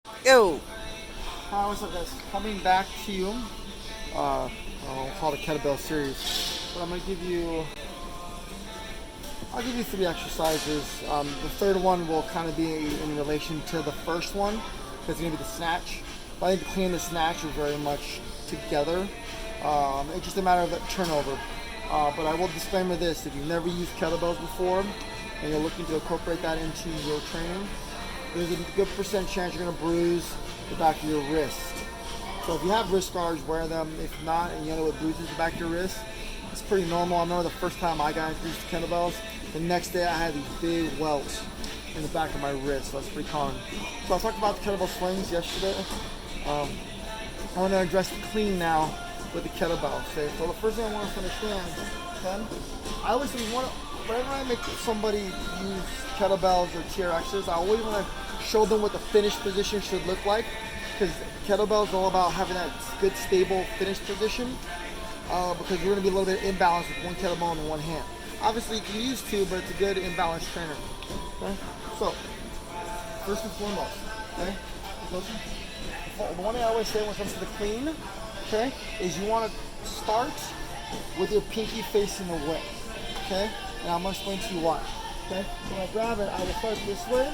Yo! Hi, what's up guys? Coming back to you, I'll call it a kettlebell series, but I'll give you 3 exercises. The third one will kind of be in relation to the first one, because it's going to be the snatch. But I think the clean and the snatch are very much together. It's just a matter of the turnover. But I will disclaimer this, if you've never used kettlebells before, and you're looking to incorporate that into your training, there's a good percent chance you're going to bruise the back of your wrist. So if you have wrist guards, wear them. If not, and you know what bruises the back of your wrist, it's pretty normal. I remember the first time I got introduced to kettlebells, the next day I had these big welts in the back of my wrist, so that's pretty common. So I talked about the kettlebell swings yesterday. I want to address the clean now with the kettlebell. Okay? So the first thing I want us to understand, okay, I always want to, whenever I make somebody use kettlebells or TRXs, I always want to show them what the finished position should look like, because kettlebells are all about having that good, stable, finished position, because you're going to be a little bit imbalanced with one kettlebell in one hand. Obviously, you can use two, but it's a good imbalanced trainer. Okay? So, first and foremost, okay, the one thing I always say when it comes to the clean, okay, is you want to start with your pinky facing away. Okay, and I'm going to explain to you why. Okay, when I grab it, I will start this way,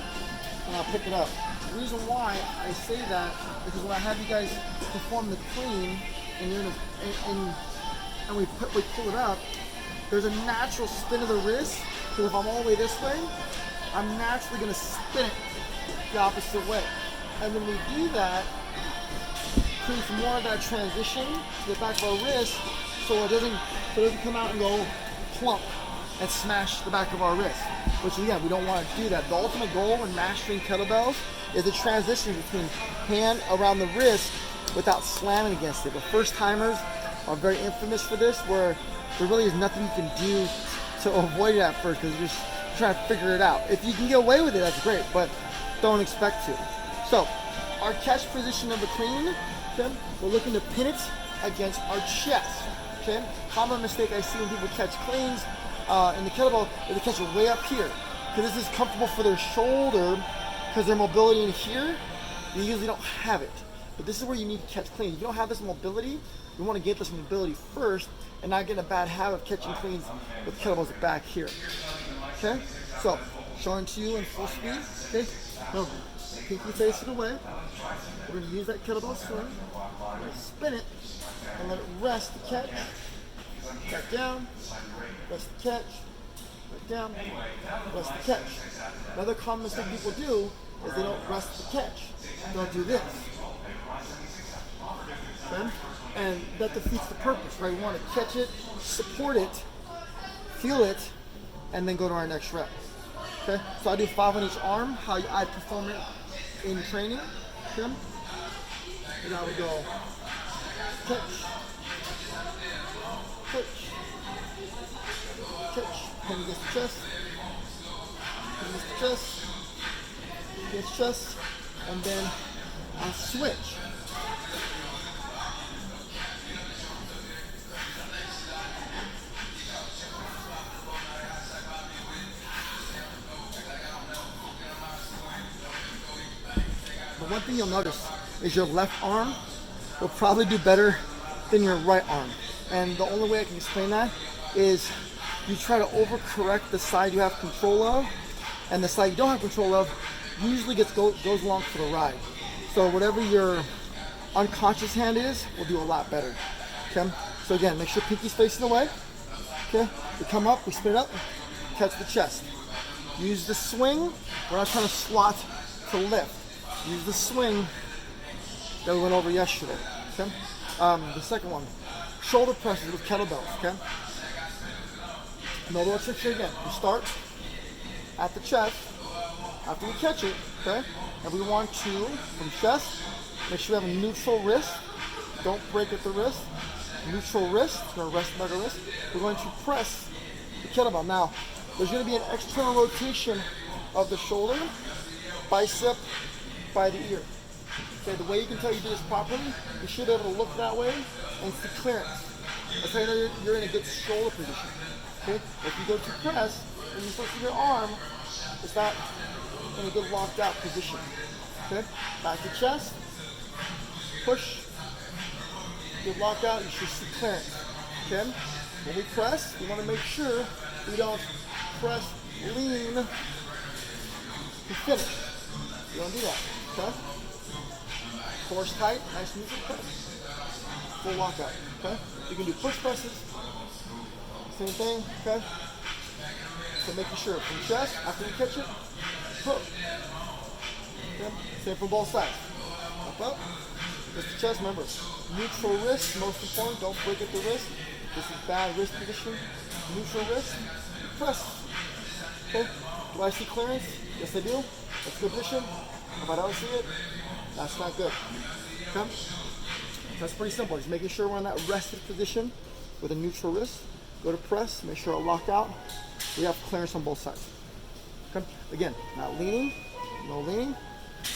and I'll pick it up. The reason why I say that is because when I have you guys perform the clean, and you're and we pull it up, there's a natural spin of the wrist. Because if I'm all the way this way, I'm naturally going to spin it the opposite way. And when we do that, it creates more of that transition to the back of our wrist, so it doesn't come out and go plump and smash the back of our wrist, which again, we don't want to do that. The ultimate goal when mastering kettlebells is the transition between hand around the wrist without slamming against it. The first timers are very infamous for this, where there really is nothing you can do to avoid it at first, because you're just trying to figure it out. If you can get away with it, that's great, but don't expect to. So, our catch position of the clean, okay, we're looking to pin it against our chest. Okay, common mistake I see when people catch cleans in the kettlebell is they catch it way up here, because this is comfortable for their shoulder, because their mobility in here, you usually don't have it. But this is where you need to catch clean. If you don't have this mobility, you want to get this mobility first and not get in a bad habit of catching cleans with kettlebells back here. Okay, so showing to you in full speed. Okay, no, pinky face it away. We're going to use that kettlebell swing. We're going to spin it and let it rest the catch. Back down, rest the catch, back down, rest the catch. Another common mistake people do is they don't rest the catch. They'll do this. Okay? And that defeats the purpose, right? We want to catch it, support it, feel it, and then go to our next rep. Okay? So I do 5 on each arm, how I perform it in training. Okay? And I would go catch, catch, catch, pin against the chest, pin against the chest, against the chest, and then I'll switch. But one thing you'll notice is your left arm will probably do better than your right arm. And the only way I can explain that is you try to overcorrect the side you have control of, and the side you don't have control of usually goes along for the ride. So whatever your unconscious hand is will do a lot better. Okay? So again, make sure pinky's facing away. Okay? We come up, we spin it up, catch the chest. Use the swing. We're not trying to squat to lift. Use the swing that we went over yesterday. Okay? The second one, shoulder presses with kettlebells. Okay? Another trick again. We start at the chest after we catch it. Okay? And we want to, from chest, make sure we have a neutral wrist. Don't break at the wrist. Neutral wrist. We're going to rest the back of the wrist. We're going to press the kettlebell. Now, there's going to be an external rotation of the shoulder, bicep by the ear. Okay, the way you can tell you do this properly, you should be able to look that way and see clearance. That's how you know you're in a good shoulder position. Okay, if you go to press and you still see your arm, it's not in a good locked out position. Okay, back to chest, push, good lockout, you should see clearance. Okay, when we press, we want to make sure we don't press, lean, and finish. You don't do that, okay? Course tight, nice neutral press. Full lockout, okay? You can do push presses, same thing, okay? So making sure from chest, after you catch it, hook. Okay? Same from both sides. Up, just the chest, remember, neutral wrist, most important, don't break at the wrist. This is bad wrist position. Neutral wrist, press. Okay, do I see clearance? Yes I do. That's good position. If I don't see it, that's not good. Okay, that's pretty simple. Just making sure we're in that rested position with a neutral wrist. Go to press, make sure I lock out. We have clearance on both sides. Okay, again, not leaning, no leaning,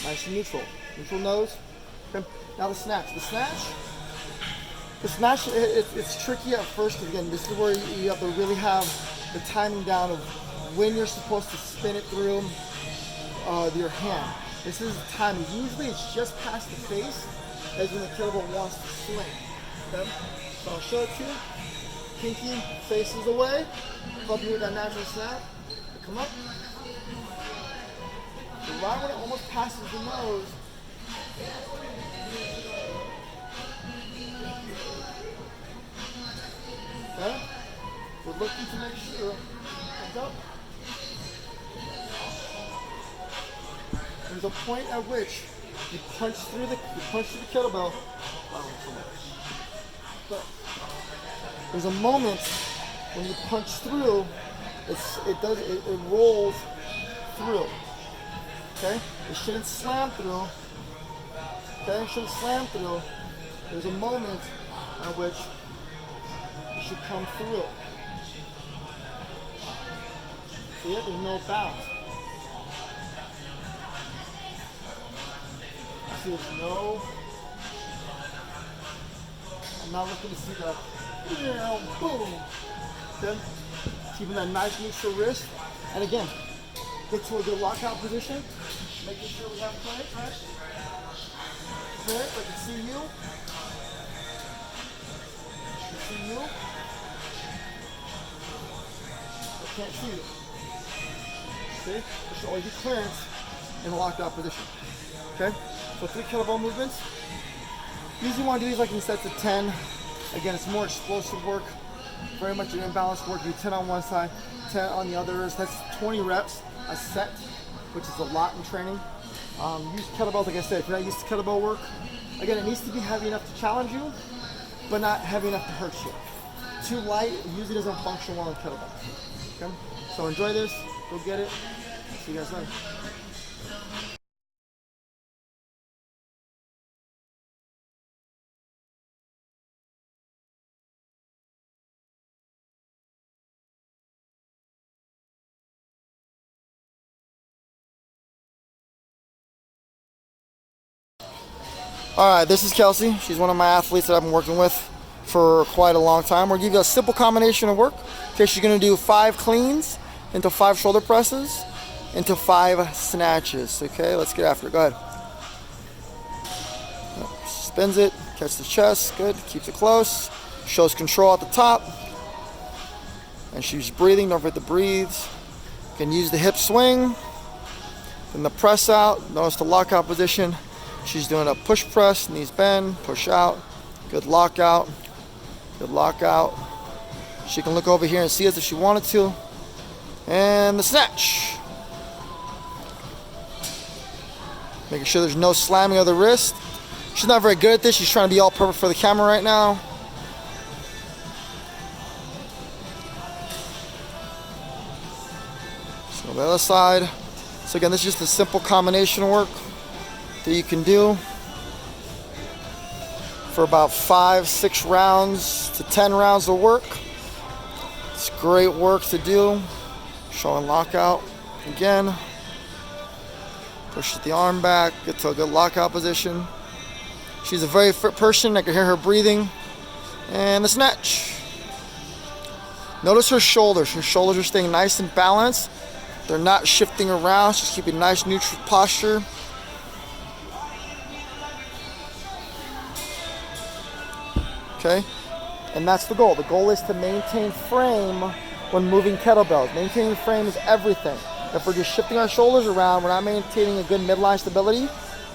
nice and neutral. Neutral nose. Okay, now the snatch. The snatch, it's tricky at first, because again, this is where you have to really have the timing down of when you're supposed to spin it through your hand. This is timing. Usually it's just past the face as when the kettlebell wants to swing. Okay? So I'll show it to you. Pinky faces away. Help you with that natural snap. Come up. So right when it almost passes the nose, okay? We're looking to make sure. Hands up. There's a point at which you punch through the kettlebell. But there's a moment when you punch through, it rolls through. Okay? It shouldn't slam through. Okay? It shouldn't slam through. There's a moment at which it should come through. See it? There's no bounce. See, there's no. I'm not looking to see the boom. Okay? Keeping that nice neutral wrist. And again, get to a good lockout position. Making sure we have clearance, right? Clearance, I can see you. I can see you. I can't see you. See? There should always be clearance in a locked out position. Okay? So 3 kettlebell movements. Usually want to do these like in sets of 10. Again, it's more explosive work. Very much an imbalanced work. Do 10 on one side, 10 on the others. That's 20 reps a set, which is a lot in training. Use kettlebells, like I said, if you're not used to kettlebell work, again, it needs to be heavy enough to challenge you, but not heavy enough to hurt you. Too light usually doesn't function well in kettlebell. Okay? So enjoy this, go get it. See you guys later. Alright, this is Kelsey. She's one of my athletes that I've been working with for quite a long time. We're going to give you a simple combination of work. Okay, she's going to do 5 cleans into 5 shoulder presses into 5 snatches. Okay, let's get after it. Go ahead. Spins it, catch the chest, good. Keeps it close. Shows control at the top. And she's breathing, don't forget to breathe. You can use the hip swing. Then the press out. Notice the lockout position. She's doing a push press, knees bend, push out. Good lockout. Good lockout. She can look over here and see us if she wanted to. And the snatch. Making sure there's no slamming of the wrist. She's not very good at this. She's trying to be all perfect for the camera right now. So the other side. So again, this is just a simple combination work that you can do for about 5-6 rounds to 10 rounds of work. It's great work to do. Showing lockout again. Push the arm back, get to a good lockout position. She's a very fit person. I can hear her breathing. And the snatch. Notice her shoulders. Her shoulders are staying nice and balanced. They're not shifting around. She's keeping nice neutral posture. okay? And that's the goal. The goal is to maintain frame when moving kettlebells. Maintaining frame is everything. If we're just shifting our shoulders around, we're not maintaining a good midline stability,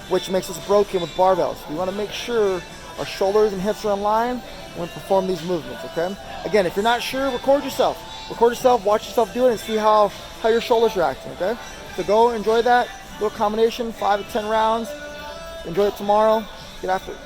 which makes us broken with barbells. We want to make sure our shoulders and hips are in line when we perform these movements, okay? Again, if you're not sure, record yourself. Record yourself, watch yourself do it, and see how your shoulders are acting, okay? So go enjoy that little combination, 5 to 10 rounds. Enjoy it tomorrow. Get after it.